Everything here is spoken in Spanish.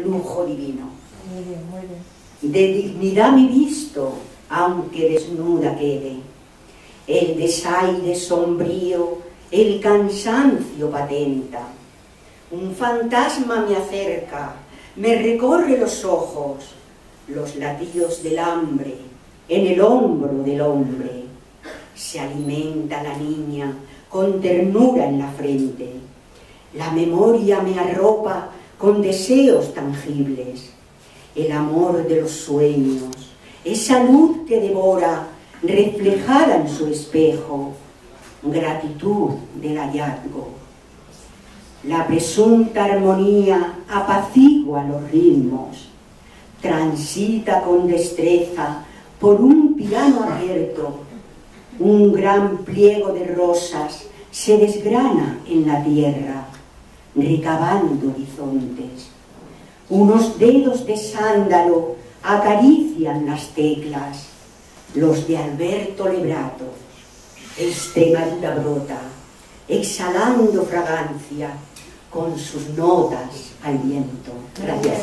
lujo divino. Muy bien, muy bien. De dignidad me visto, aunque desnuda quede. El desaire sombrío, el cansancio patenta. Un fantasma me acerca, me recorre los ojos, los latidos del hambre en el hombro del hombre. Se alimenta la niña con ternura en la frente. La memoria me arropa con deseos tangibles. El amor de los sueños, esa luz que devora, reflejada en su espejo, gratitud del hallazgo. La presunta armonía apacigua los ritmos, transita con destreza por un piano abierto. Un gran pliego de rosas se desgrana en la tierra, recabando horizontes. Unos dedos de sándalo acarician las teclas, los de Alberto Lebrato. Extremadura brota, exhalando fragancia con sus notas al viento. Gracias.